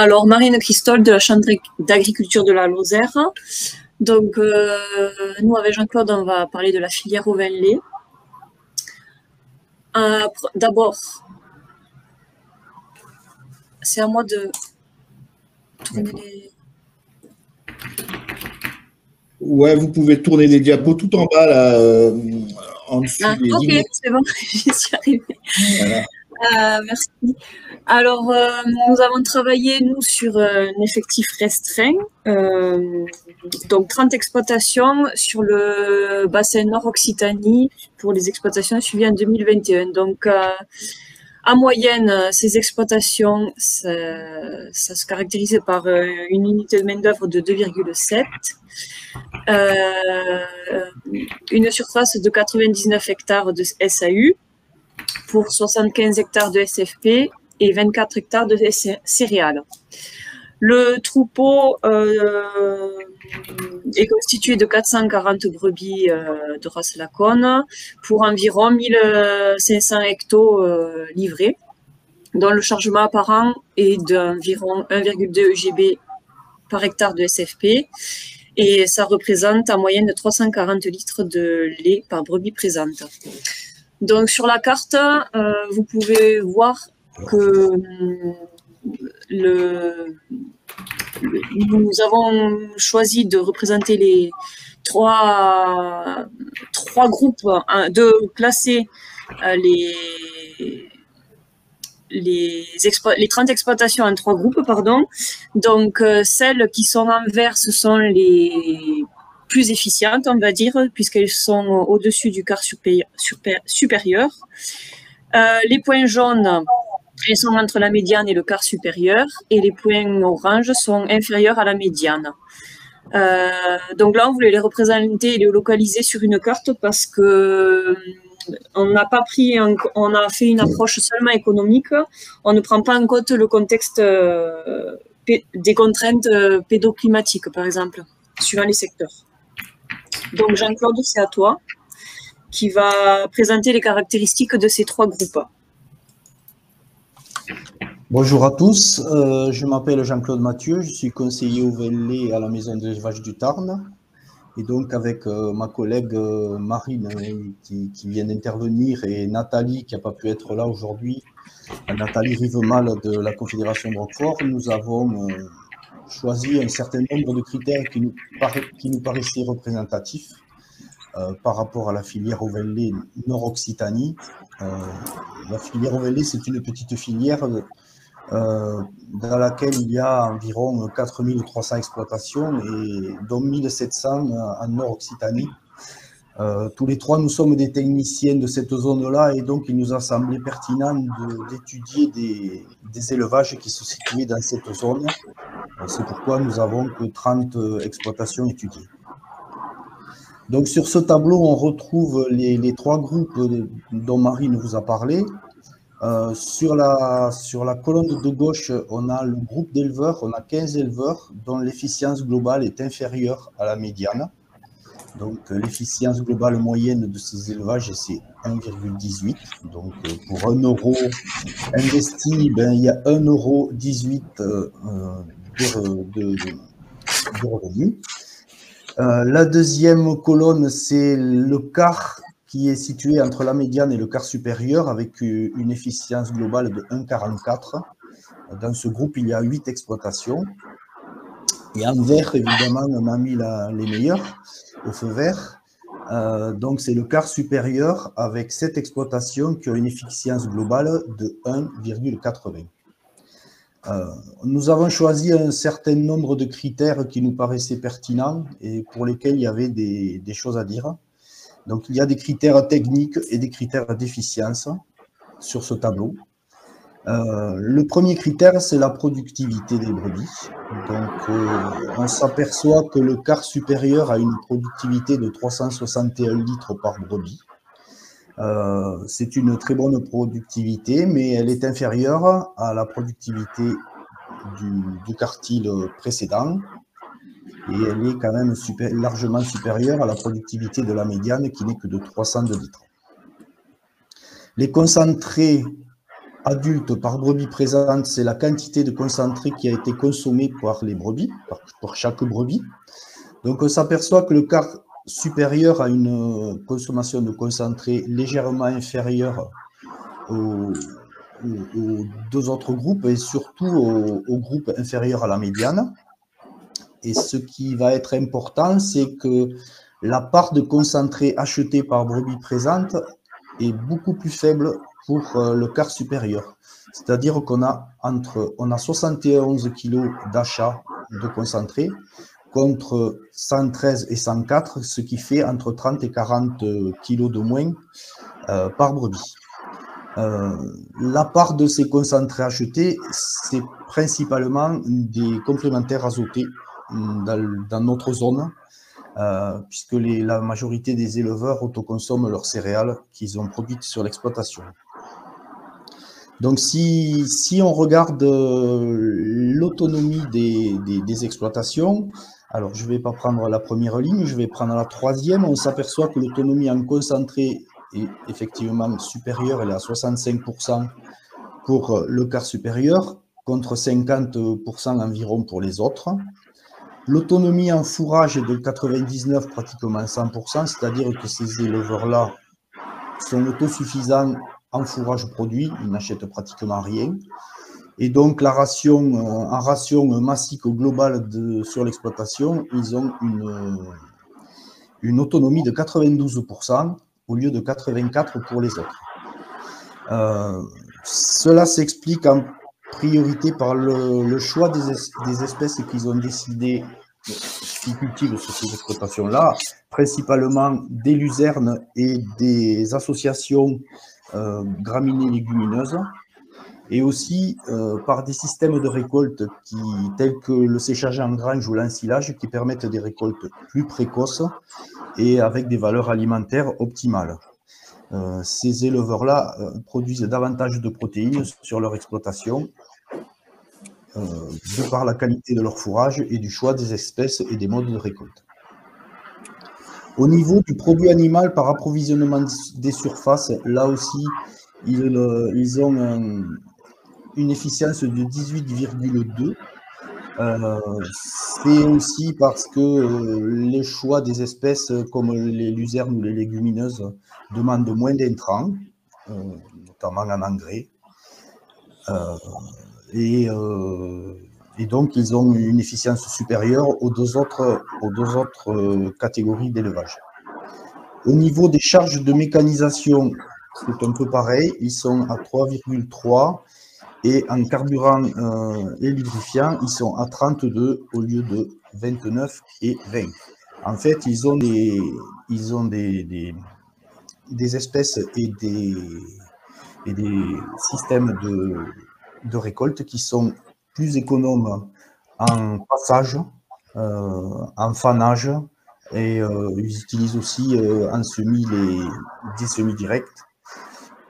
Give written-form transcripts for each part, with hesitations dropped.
Alors, Marine Christol de la Chambre d'agriculture de la Lozère. Donc, nous, avec Jean-Claude, on va parler de la filière au vin lait. D'abord, c'est à moi de tourner les... Ouais, vous pouvez tourner les diapos tout en bas, là, en dessous des ok, images. c'est bon, j'y suis arrivée. Voilà. Merci. Alors, nous avons travaillé, nous, sur un effectif restreint, donc 30 exploitations sur le bassin Nord-Occitanie pour les exploitations suivies en 2021. Donc, en moyenne, ces exploitations, ça se caractérise par une unité de main-d'œuvre de 2,7, une surface de 99 hectares de SAU pour 75 hectares de SFP et 24 hectares de céréales. Le troupeau est constitué de 440 brebis de race Laconne pour environ 1500 hectos livrés, dont le chargement apparent est d'environ 1,2 EGB par hectare de SFP, et ça représente en moyenne 340 litres de lait par brebis présente. Donc sur la carte, vous pouvez voir que nous avons choisi de représenter les trois groupes, de classer les 30 exploitations en 3 groupes, pardon. Donc, celles qui sont en vert, ce sont les plus efficientes, on va dire, puisqu'elles sont au-dessus du quart supérieur. Les points jaunes, elles sont entre la médiane et le quart supérieur, et les points oranges sont inférieurs à la médiane. Donc là, on voulait les représenter et les localiser sur une carte parce que on n'a pas pris, on a fait une approche seulement économique. On ne prend pas en compte le contexte des contraintes pédoclimatiques, par exemple, suivant les secteurs. Donc Jean-Claude, c'est à toi, qui va présenter les caractéristiques de ces 3 groupes. Bonjour à tous, je m'appelle Jean-Claude Mathieu, je suis conseiller au vin lait à la maison d'élevage du Tarn. Et donc avec ma collègue Marine qui vient d'intervenir et Nathalie qui n'a pas pu être là aujourd'hui, Nathalie Rivemal de la Confédération de Roquefort, nous avons choisi un certain nombre de critères qui nous paraissaient représentatifs par rapport à la filière au vin lait Nord-Occitanie. La filière au vin lait, c'est une petite filière dans laquelle il y a environ 4300 exploitations et dont 1700 en Nord-Occitanie. Tous les 3, nous sommes des techniciens de cette zone-là et donc il nous a semblé pertinent d'étudier des élevages qui se situaient dans cette zone. C'est pourquoi nous avons que 30 exploitations étudiées. Donc sur ce tableau, on retrouve les 3 groupes dont Marine vous a parlé. Sur la colonne de gauche, on a le groupe d'éleveurs, on a 15 éleveurs dont l'efficience globale est inférieure à la médiane. Donc l'efficience globale moyenne de ces élevages, c'est 1,18. Donc pour 1 euro investi, il y a 1,18 € de revenus. La deuxième colonne, c'est le quart qui est situé entre la médiane et le quart supérieur avec une efficience globale de 1,44. Dans ce groupe, il y a 8 exploitations. Et en vert, évidemment, on a mis les meilleurs au feu vert. Donc, c'est le quart supérieur avec 7 exploitations qui ont une efficience globale de 1,80. Nous avons choisi un certain nombre de critères qui nous paraissaient pertinents et pour lesquels il y avait des choses à dire. Donc, il y a des critères techniques et des critères d'efficience sur ce tableau. Le premier critère, c'est la productivité des brebis. Donc, on s'aperçoit que le quart supérieur a une productivité de 361 litres par brebis. C'est une très bonne productivité, mais elle est inférieure à la productivité du quartile précédent. Et elle est quand même largement supérieure à la productivité de la médiane qui n'est que de 302 litres. Les concentrés adulte par brebis présente, c'est la quantité de concentré qui a été consommée par les brebis, par chaque brebis. Donc, on s'aperçoit que le quart supérieur a une consommation de concentré légèrement inférieure aux deux autres groupes et surtout au groupe inférieur à la médiane. Et ce qui va être important, c'est que la part de concentré acheté par brebis présente est beaucoup plus faible pour le quart supérieur. C'est-à-dire qu'on a 71 kg d'achat de concentré contre 113 et 104, ce qui fait entre 30 et 40 kg de moins par brebis. La part de ces concentrés achetés, c'est principalement des complémentaires azotés dans notre zone, puisque la majorité des éleveurs autoconsomment leurs céréales qu'ils ont produites sur l'exploitation. Donc, si on regarde l'autonomie des exploitations, alors je ne vais pas prendre la première ligne, je vais prendre la troisième, on s'aperçoit que l'autonomie en concentré est effectivement supérieure, elle est à 65% pour le quart supérieur, contre 50% environ pour les autres. L'autonomie en fourrage est de 99, pratiquement 100%, c'est-à-dire que ces éleveurs-là sont autosuffisants en fourrage produit, ils n'achètent pratiquement rien. Et donc, en ration massique globale sur l'exploitation, ils ont une autonomie de 92% au lieu de 84% pour les autres. Cela s'explique en priorité par le choix des espèces qu'ils ont décidé qui cultivent sur ces exploitations-là, principalement des luzernes et des associations graminées légumineuses, et aussi par des systèmes de récolte tels que le séchage en grange ou l'ensilage qui permettent des récoltes plus précoces et avec des valeurs alimentaires optimales. Ces éleveurs-là produisent davantage de protéines sur leur exploitation de par la qualité de leur fourrage et du choix des espèces et des modes de récolte. Au niveau du produit animal par approvisionnement des surfaces, là aussi, ils ont une efficience de 18,2. C'est aussi parce que les choix des espèces comme les luzernes ou les légumineuses demandent moins d'intrants, notamment en engrais. Et donc, ils ont une efficience supérieure aux deux autres catégories d'élevage. Au niveau des charges de mécanisation, c'est un peu pareil. Ils sont à 3,3 et en carburant et lubrifiant, ils sont à 32 au lieu de 29 et 20. En fait, ils ont des espèces et des systèmes de récolte qui sont plus économes en passage, en fanage, et ils utilisent aussi en semis des semis directs.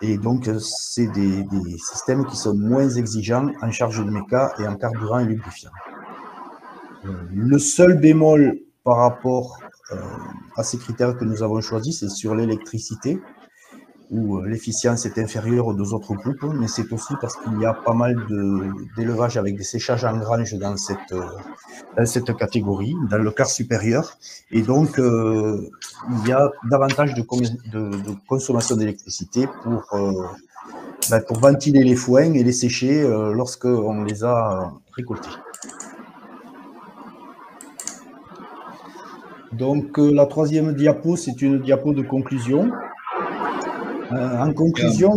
Et donc, c'est des systèmes qui sont moins exigeants en charge de méca et en carburant et lubrifiant. Le seul bémol par rapport à ces critères que nous avons choisis, c'est sur l'électricité, où l'efficience est inférieure aux deux autres groupes, mais c'est aussi parce qu'il y a pas mal d'élevage avec des séchages en grange dans cette catégorie, dans le quart supérieur, et donc il y a davantage de consommation d'électricité pour ventiler les foins et les sécher lorsqu'on les a récoltés. Donc la troisième diapo, c'est une diapo de conclusion. En conclusion,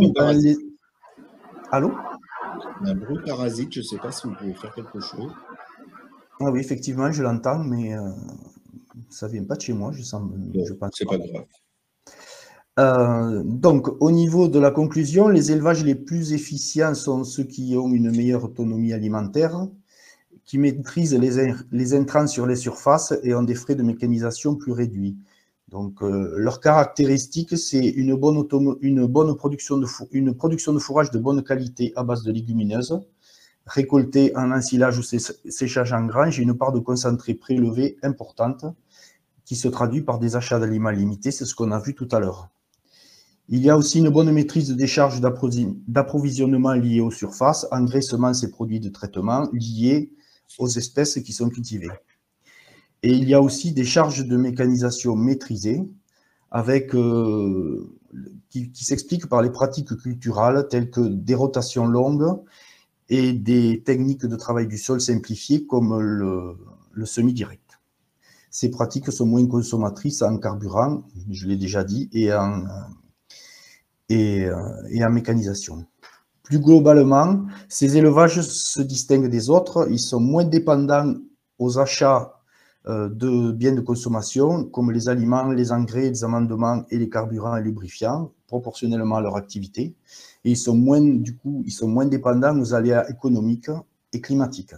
Allô? Un bruit parasite, je ne sais pas si vous pouvez faire quelque chose. Ah oui, effectivement, je l'entends, mais ça ne vient pas de chez moi, je pense. C'est pas grave. Donc, au niveau de la conclusion, les élevages les plus efficients sont ceux qui ont une meilleure autonomie alimentaire, qui maîtrisent les intrants sur les surfaces et ont des frais de mécanisation plus réduits. Donc, leur caractéristique, c'est une production de fourrage de bonne qualité à base de légumineuses, récoltée en ensilage ou séchage en grange, et une part de concentré prélevé importante, qui se traduit par des achats d'aliments limités, c'est ce qu'on a vu tout à l'heure. Il y a aussi une bonne maîtrise des charges d'approvisionnement liées aux surfaces, engrais, semences et produits de traitement liés aux espèces qui sont cultivées. Et il y a aussi des charges de mécanisation maîtrisées, qui s'expliquent par les pratiques culturales telles que des rotations longues et des techniques de travail du sol simplifiées comme le semi-direct. Ces pratiques sont moins consommatrices en carburant, je l'ai déjà dit, et en mécanisation. Plus globalement, ces élevages se distinguent des autres, ils sont moins dépendants aux achats de biens de consommation, comme les aliments, les engrais, les amendements et les carburants et lubrifiants, proportionnellement à leur activité, et ils sont moins dépendants aux aléas économiques et climatiques.